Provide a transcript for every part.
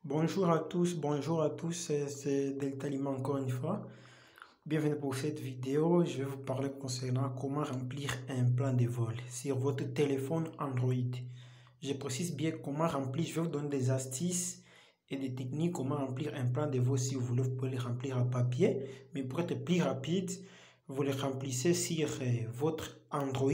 Bonjour à tous, c'est Deltalima encore une fois. Bienvenue pour cette vidéo. Je vais vous parler concernant comment remplir un plan de vol sur votre téléphone Android. Je précise bien comment remplir. Je vais vous donner des astuces et des techniques comment remplir un plan de vol. Si vous voulez, vous pouvez le remplir à papier. Mais pour être plus rapide, vous le remplissez sur votre Android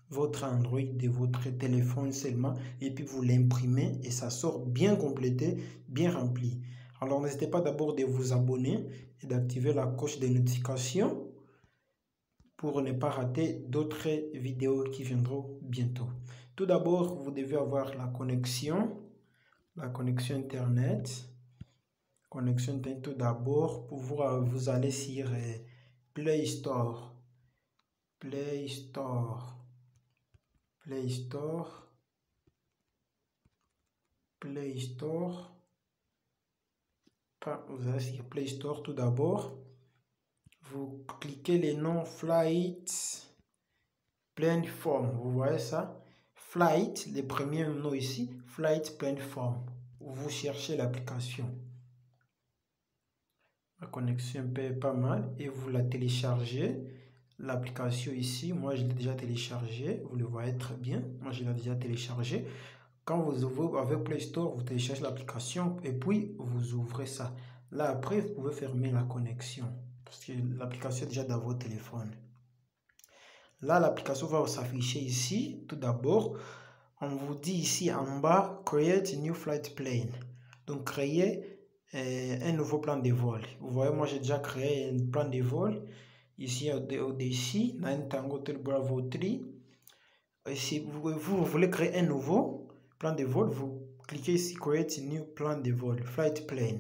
de votre téléphone seulement, et puis vous l'imprimez et ça sort bien complété, bien rempli. Alors n'hésitez pas d'abord de vous abonner et d'activer la cloche de notification pour ne pas rater d'autres vidéos qui viendront bientôt. Tout d'abord, vous devez avoir la connexion internet. Connexion internet tout d'abord. Pour vous allez sur Play Store. Vous allez sur Play Store tout d'abord. Vous cliquez le nom Flight Platform. Vous voyez ça? Flight, le premier nom ici, Flight Platform. Vous cherchez l'application. La connexion est pas mal et vous la téléchargez. L'application ici, moi je l'ai déjà téléchargé, vous le voyez très bien, moi je l'ai déjà téléchargé. Quand vous ouvrez avec Play Store, vous téléchargez l'application et puis vous ouvrez ça. Là après, vous pouvez fermer la connexion parce que l'application est déjà dans votre téléphone. Là, l'application va s'afficher ici. Tout d'abord, on vous dit ici en bas, Create a new flight plan. Donc, créer un nouveau plan de vol. Vous voyez, moi j'ai déjà créé un plan de vol. Ici au-dessus, dans un Tango Hotel Bravo 3. Si vous voulez créer un nouveau plan de vol, vous cliquez ici Create a new plan de vol, Flight Plan.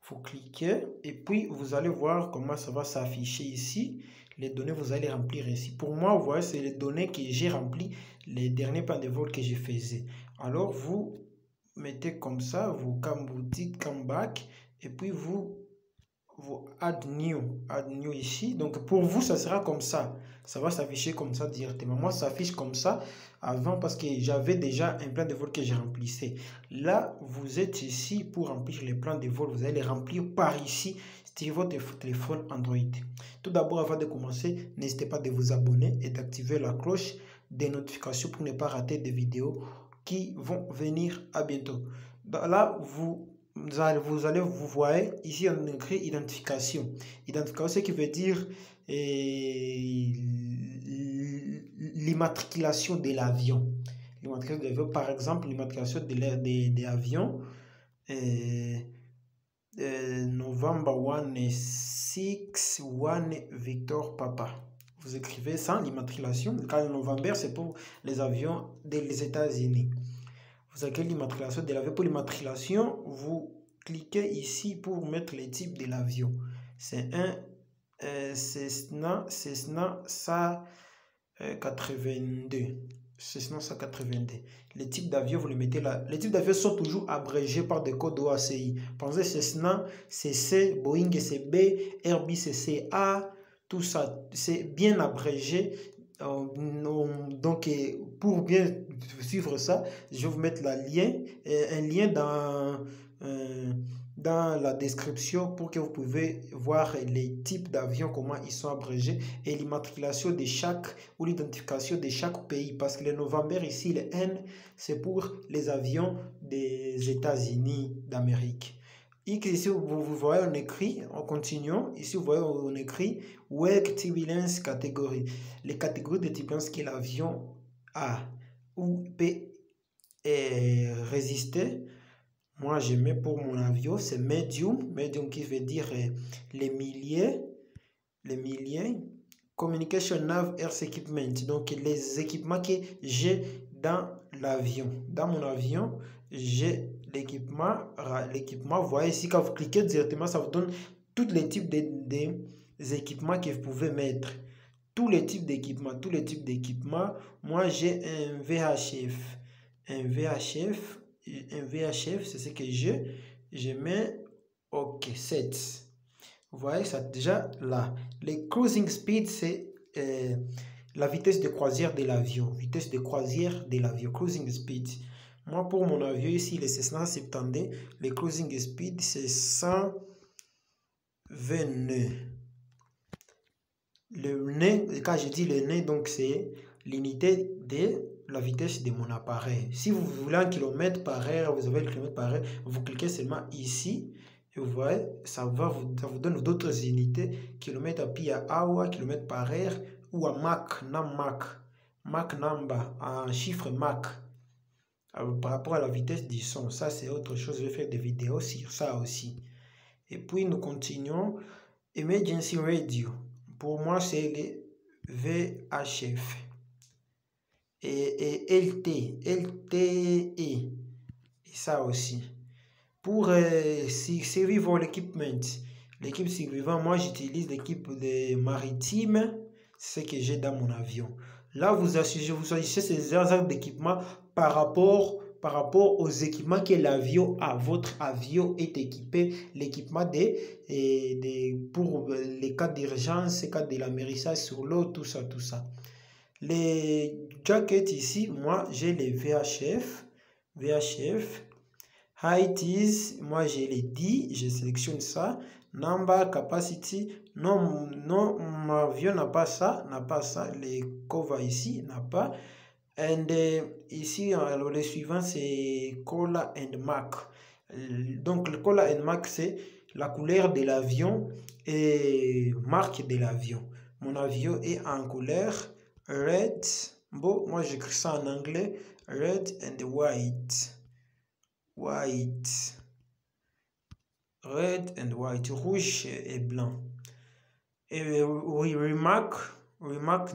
Vous cliquez et puis vous allez voir comment ça va s'afficher ici. Les données, vous allez remplir ici. Pour moi, vous voyez, c'est les données que j'ai remplies, les derniers plans de vol que je faisais. Alors, vous mettez comme ça, vous dites come back et puis vous add new ici. Donc pour vous ça sera comme ça va s'afficher comme ça directement. Moi ça s'affiche comme ça avant parce que j'avais déjà un plan de vol que j'ai remplissé. Là vous êtes ici pour remplir les plans de vol, vous allez les remplir par ici sur votre téléphone Android. Tout d'abord, avant de commencer, n'hésitez pas de vous abonner et d'activer la cloche des notifications pour ne pas rater des vidéos qui vont venir à bientôt. Là vous voyez ici on écrit identification. Identification, ce qui veut dire l'immatriculation de l'avion. Par exemple, l'immatriculation de l'avion November 161 Victor Papa. Vous écrivez ça, l'immatriculation. Car le November, c'est pour les avions des États-Unis. Vous avez l'immatriculation de l'avion. Pour l'immatriculation, vous cliquez ici pour mettre le type de l'avion. C'est un Cessna 182. Cessna 182. Le type d'avion, vous le mettez là. Les types d'avions sont toujours abrégés par des codes OACI. Pensez Cessna, c'est C, Boeing, c'est B, Airbus, c'est A. Tout ça, c'est bien abrégé. Donc pour bien suivre ça, je vais vous mettre un lien dans la description pour que vous pouvez voir les types d'avions, comment ils sont abrégés et l'immatriculation de chaque ou l'identification de chaque pays, parce que le November ici, le N, c'est pour les avions des États-Unis d'Amérique. Ici, vous voyez, on écrit, en continuant, ici, vous voyez, on écrit Wake Turbulence Catégorie. Les catégories de turbulence que l'avion a ou peut résister. Moi, je mets pour mon avion, c'est medium qui veut dire les milliers. Communication Nav Air Equipment, donc les équipements que j'ai dans l'avion. Dans mon avion, j'ai l'équipement, vous voyez ici, quand vous cliquez directement, ça vous donne tous les types d'équipements que vous pouvez mettre. Tous les types d'équipements. Moi, j'ai un VHF. Un VHF, c'est ce que j'ai. Je mets OK, 7. Vous voyez ça déjà là. Le cruising speed, c'est la vitesse de croisière de l'avion. Cruising speed. Moi, pour mon avion ici, le Cessna 170, le cruising speed, c'est 120 nœuds. Le nœud, quand je dis le nœud, donc c'est l'unité de la vitesse de mon appareil. Si vous voulez un kilomètre par heure, vous avez le kilomètre par heure, vous cliquez seulement ici. Et vous voyez, ça vous donne d'autres unités, kilomètre à pied à hour, kilomètre par heure, ou à Mach number, en chiffre Mach, par rapport à la vitesse du son. Ça, c'est autre chose. Je vais faire des vidéos sur ça aussi. Et puis, nous continuons. Emergency Radio. Pour moi, c'est les VHF. Et LTE. Et ça aussi. Pour survival equipment, l'équipe survivant, moi j'utilise l'équipe de maritime, ce que j'ai dans mon avion. Là, vous choisissez ces armes d'équipement par rapport aux équipements que l'avion a. Votre avion est équipé, l'équipement pour les cas d'urgence, les cas de l'amérissage sur l'eau, tout ça. Les jackets ici, moi j'ai les VHF. Height, moi j'ai les 10, je sélectionne ça. Number, capacity, non, mon avion n'a pas ça, les cover ici n'a pas. And ici, alors le suivant c'est Color and Mach. Donc le Color and Mach c'est la couleur de l'avion et marque de l'avion. Mon avion est en couleur red, bon, moi j'écris ça en anglais, red and white. Red and white, rouge et blanc. Et oui, remarque,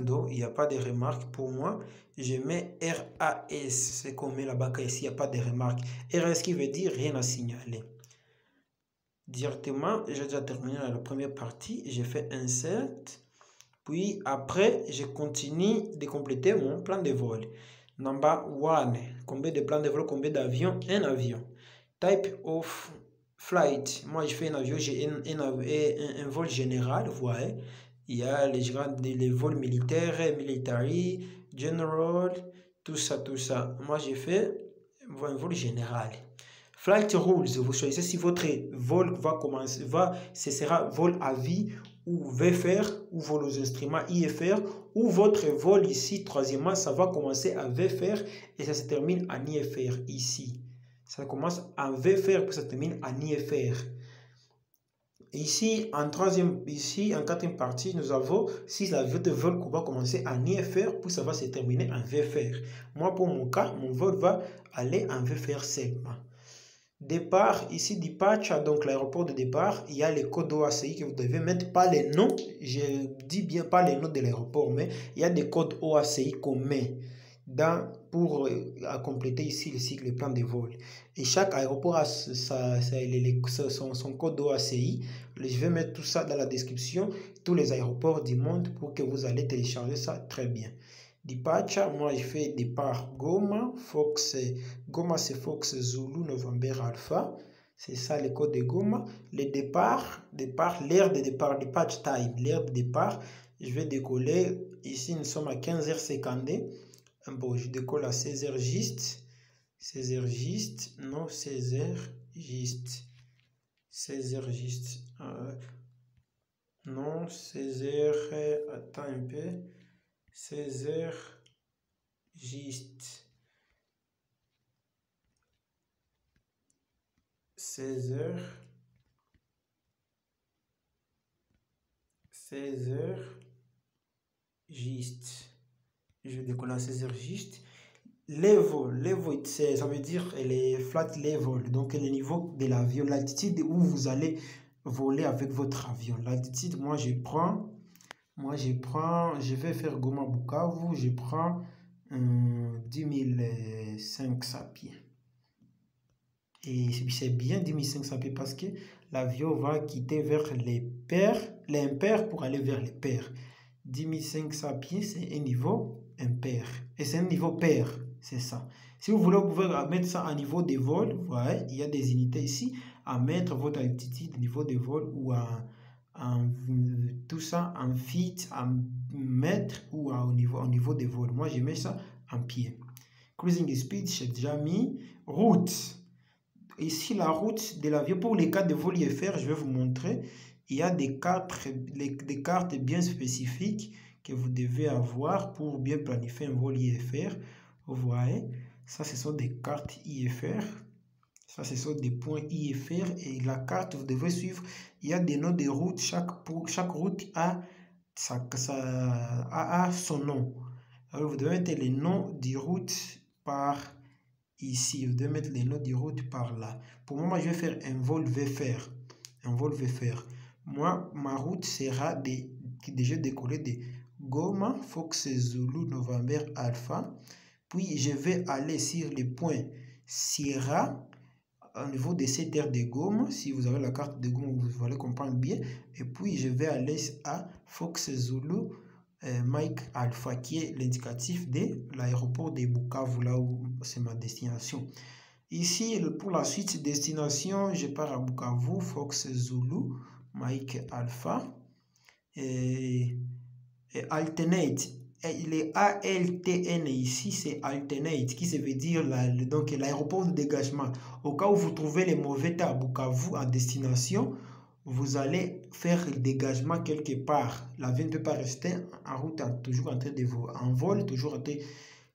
non, il n'y a pas de remarque pour moi. Je mets RAS, c'est qu'on met là-bas ici, il n'y a pas de remarque. RAS qui veut dire rien à signaler. Directement, j'ai déjà terminé la première partie, j'ai fait insert. Puis après, je continue de compléter mon plan de vol. Number 1, combien de plans de vol, combien d'avions? Un avion. Type of flight, moi je fais un avion, j'ai un vol général, vous voyez. Il y a les vols militaires, military, general, tout ça. Moi j'ai fait un vol général. Flight rules, vous choisissez si votre vol ce sera vol à vie ou VFR ou vol aux instruments IFR, ou votre vol ici, troisièmement, ça va commencer à VFR et ça se termine en IFR ici. Ça commence en VFR puis ça termine en IFR. Ici, en quatrième partie, nous avons si votre vol va commencer en IFR puis ça va se terminer en VFR. Moi, pour mon cas, mon vol va aller en VFR seulement. Départ, ici, departure, donc l'aéroport de départ, il y a les codes OACI que vous devez mettre, pas les noms, je dis bien pas les noms de l'aéroport, mais il y a des codes OACI qu'on met pour compléter ici le cycle, le plan de vol. Et chaque aéroport a son code OACI. Je vais mettre tout ça dans la description, tous les aéroports du monde pour que vous allez télécharger ça très bien. Departure, moi je fais départ Goma, Goma c'est Fox Zulu November Alpha, c'est ça le code de Goma. Le départ, l'aire de départ, departure time, l'aire de départ, je vais décoller, ici nous sommes à 15h50, bon je décolle à 16h juste, 16h juste, 16h juste, non 16h, attends un peu, 16h juste, 16h juste, je décolle à 16h juste. Level, ça veut dire les flat level, donc le niveau de l'avion, l'altitude où vous allez voler avec votre avion. L'altitude, moi je vais faire Goma Bukavu, je prends 10 500 pieds. Et c'est bien 10 500 pieds parce que l'avion va quitter vers les impairs pour aller vers les pairs. 10 500 pieds, c'est un niveau impair. Et c'est un niveau pair, c'est ça. Si vous voulez, vous pouvez mettre ça à niveau de vol. Vous voyez, il y a des unités ici à mettre votre altitude, niveau de vol ou tout ça en feet, en mètres ou au niveau de vol. Moi, je mets ça en pied. Cruising speed, j'ai déjà mis. Route. Ici, la route de l'avion, pour les cas de vol IFR, je vais vous montrer. Il y a des cartes bien spécifiques que vous devez avoir pour bien planifier un vol IFR. Vous voyez, ça, ce sont des cartes IFR. Ça, ce sont des points IFR. Et la carte, vous devez suivre. Il y a des noms de routes. Chaque route a son nom. Alors, vous devez mettre les noms des routes par ici. Vous devez mettre les noms des routes par là. Pour moi, je vais faire un vol VFR. Un vol VFR. Moi, ma route sera déjà décollée de Goma, Fox Zulu, November, Alpha. Puis, je vais aller sur les points Sierra au niveau de cette aire de Goma. Si vous avez la carte de Goma, vous allez comprendre bien. Et puis, je vais aller à Fox Zulu, Mike Alpha, qui est l'indicatif de l'aéroport de Bukavu, là où c'est ma destination. Ici, pour la suite destination, je pars à Bukavu, Fox Zulu, Mike Alpha, et alternate. Et les ALTN ici, c'est alternate, qui ça veut dire donc l'aéroport de dégagement. Au cas où vous trouvez les mauvais temps à Bukavu en destination, vous allez faire le dégagement quelque part. L'avion ne peut pas rester en route, toujours en train de voler, en vol, toujours en train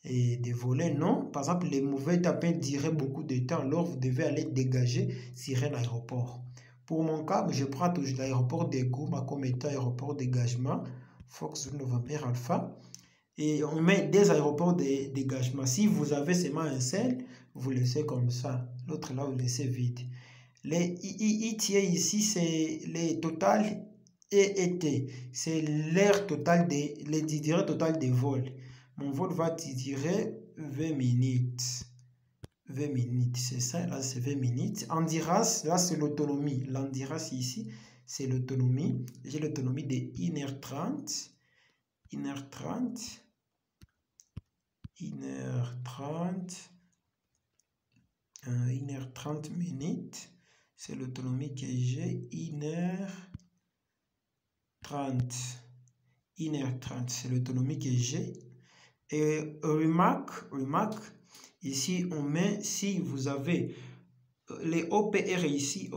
de voler. Non, par exemple, les mauvais temps diraient beaucoup de temps, alors vous devez aller dégager sur un aéroport. Pour mon cas, je prends toujours l'aéroport de Goma comme étant aéroport de dégagement, Fox November Alpha. Et on met des aéroports de dégagement. Si vous avez seulement un seul, vous laissez comme ça. L'autre là, vous laissez vide. Les ITA ici, c'est les total EET. C'est l'heure totale les durées totales des vols. Mon vol va durer 20 minutes. 20 minutes, c'est ça, là c'est 20 minutes. Endurance, là c'est l'autonomie. L'endurance ici, c'est l'autonomie. J'ai l'autonomie de 1h30. 1h30. 1h30 minutes. C'est l'autonomie que j'ai. 1h30. 1h30, c'est l'autonomie que j'ai. Et remarque, ici on met, si vous avez les OPR ici,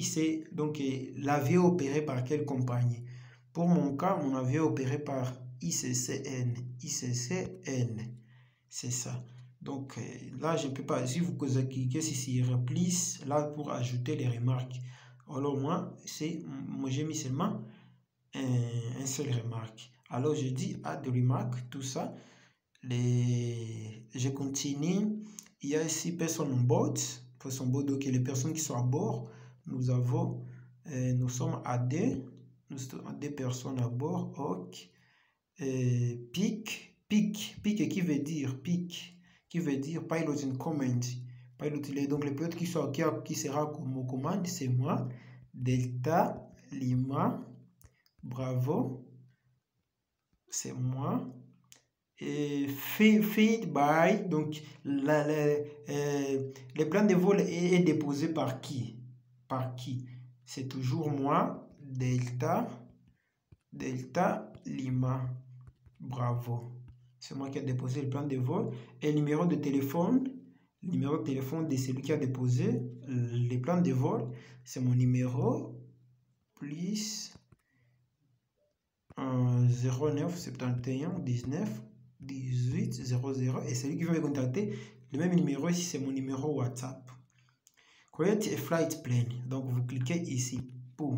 c'est donc l'avion opéré par quelle compagnie? Pour mon cas, mon avion opéré par ICCN. ICCN, c'est ça. Donc là, je ne peux pas, si vous cliquez sur Replies, là pour ajouter les remarques. Alors moi, j'ai mis seulement un seul remarque. Alors je dis add remarque, tout ça. Je continue. Il y a ici personne on board. Donc les personnes qui sont à bord, nous sommes à deux. Nous sommes deux personnes à bord. Ok. Pick qui veut dire pilot in command. Donc le pilote qui sera comme commande, c'est moi. Delta Lima Bravo, c'est moi. Et feed by, donc le plan de vol est déposé par qui? C'est toujours moi, Delta Lima Bravo. C'est moi qui ai déposé le plan de vol. Et le numéro de téléphone de celui qui a déposé les plans de vol, c'est mon numéro, plus 09 71 19 18 00, et celui qui va me contacter, le même numéro ici, c'est mon numéro WhatsApp. Create a flight plan, donc vous cliquez ici pour,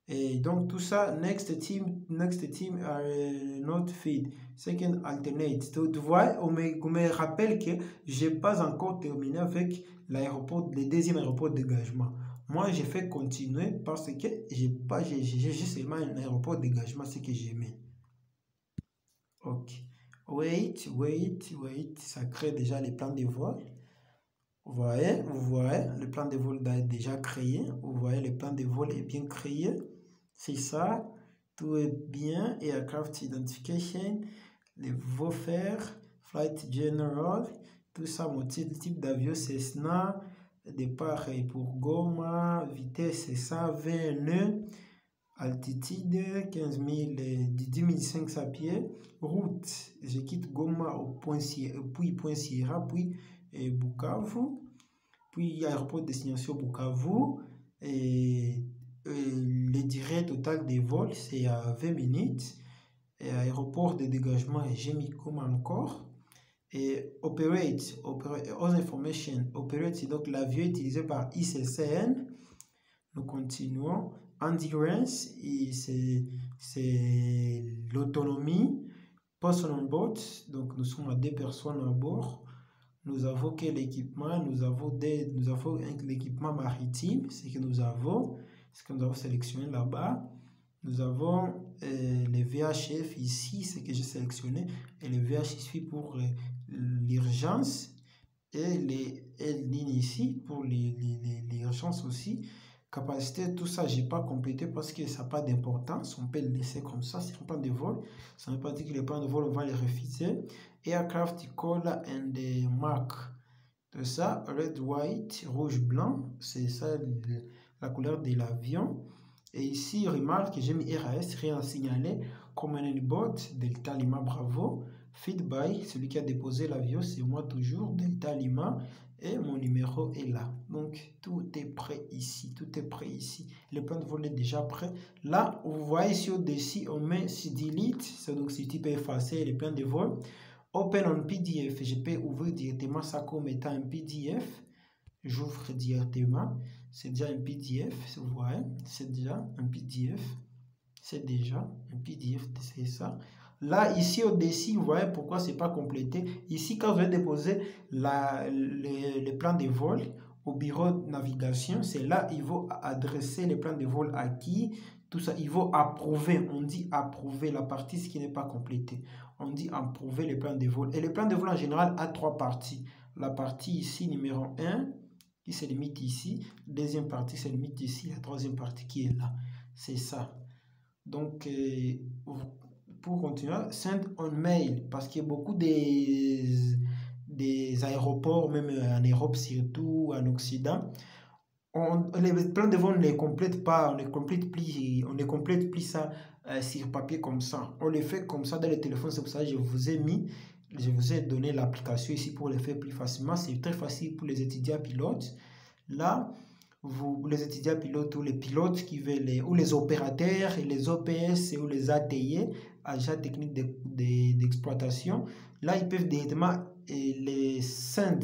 et donc tout ça, next team not feed, second alternate. Donc tu vois, on me rappelle que j'ai pas encore terminé avec le deuxième aéroport de dégagement. Moi, j'ai fait continuer parce que j'ai seulement un aéroport de dégagement, ce que j'ai mis. Ok. Wait. Ça crée déjà les plans de vol. Vous voyez, le plan de vol est déjà créé. Vous voyez, le plan de vol est bien créé. C'est ça. Tout est bien. Aircraft Identification, les VOFR, Flight General, tout ça, mon type d'avion Cessna. Départ pour Goma, vitesse c'est 120 nœuds. Altitude 15 000, 10 500 pieds. Route, je quitte Goma au puis Point Sierra, puis Bukavu, puis aéroport destination Bukavu. Et le durée totale des vols, c'est à 20 minutes. Et aéroport de dégagement, j'ai mis comme encore. Et operate, all information, operate, c'est donc l'avion utilisé par ICCN. Nous continuons. Endurance, c'est l'autonomie. Person on board, donc nous sommes à 2 personnes à bord. Nous avons quel équipement? Nous avons l'équipement maritime, ce que nous avons sélectionné là-bas. Nous avons les VHF ici, ce que j'ai sélectionné, et les VHF pour l'urgence, et les L-lignes ici pour l'urgence aussi. Capacité, tout ça, j'ai pas complété parce que ça n'a pas d'importance. On peut le laisser comme ça. C'est un plan de vol. Ça ne veut pas dire que les plans de vol, on va les refuser. Aircraft color and mark. Tout ça, red, white, rouge, blanc. C'est ça la couleur de l'avion. Et ici, remarque que j'ai mis RAS, rien à signaler. Command bot, Delta Lima Bravo. Feed by, celui qui a déposé l'avion, c'est moi toujours, Delta Lima. Et mon numéro est là. Donc, tout est prêt ici. Tout est prêt ici. Le plan de vol est déjà prêt. Là, vous voyez ici au-dessus, on met sur Delete. Donc, si tu peux effacer les plans de vol. Open en PDF. Je peux ouvrir directement ça comme étant un PDF. J'ouvre directement. C'est déjà un PDF. Vous voyez, c'est déjà un PDF. C'est déjà un PDF. C'est ça. Là, ici au-dessus, vous voyez pourquoi c'est pas complété. Ici, quand vous allez déposer les plans de vol au bureau de navigation, c'est là il faut adresser les plans de vol à qui, tout ça. Il faut approuver. On dit approuver la partie ce qui n'est pas complété. On dit approuver les plans de vol. Et les plans de vol en général a 3 parties. La partie ici, numéro 1, qui se limite ici. Deuxième partie se limite ici. La troisième partie qui est là. C'est ça. Donc, pour continuer, send on mail, parce qu'il y a beaucoup des aéroports, même en Europe surtout, en Occident, les plans de vol on ne les complète pas, on ne complète plus ça sur papier comme ça. On les fait comme ça dans les téléphones, c'est pour ça que je vous ai donné l'application ici pour les faire plus facilement. C'est très facile pour les étudiants pilotes. Là, les étudiants pilotes ou les pilotes qui veulent, ou les opérateurs, et les OPS ou les ATI, agents techniques d'exploitation, là ils peuvent directement les send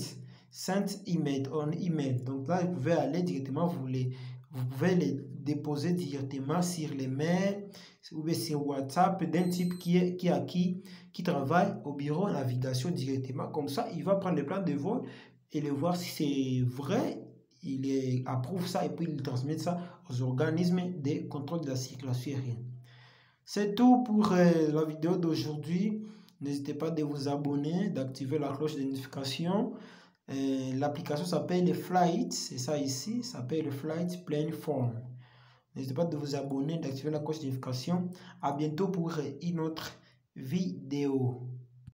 email, on email. Donc là, vous pouvez aller directement, vous pouvez les déposer directement sur les mails ou sur WhatsApp d'un type qui travaille au bureau de navigation directement. Comme ça, il va prendre les plans de vol et les voir si c'est vrai. Il approuve ça et puis il transmet ça aux organismes de contrôle de la circulation aérienne. C'est tout pour la vidéo d'aujourd'hui. N'hésitez pas de vous abonner, d'activer la cloche de notification. L'application s'appelle Flight, c'est ça ici, ça s'appelle Flight Planform. N'hésitez pas de vous abonner, d'activer la cloche de notification. À bientôt pour une autre vidéo.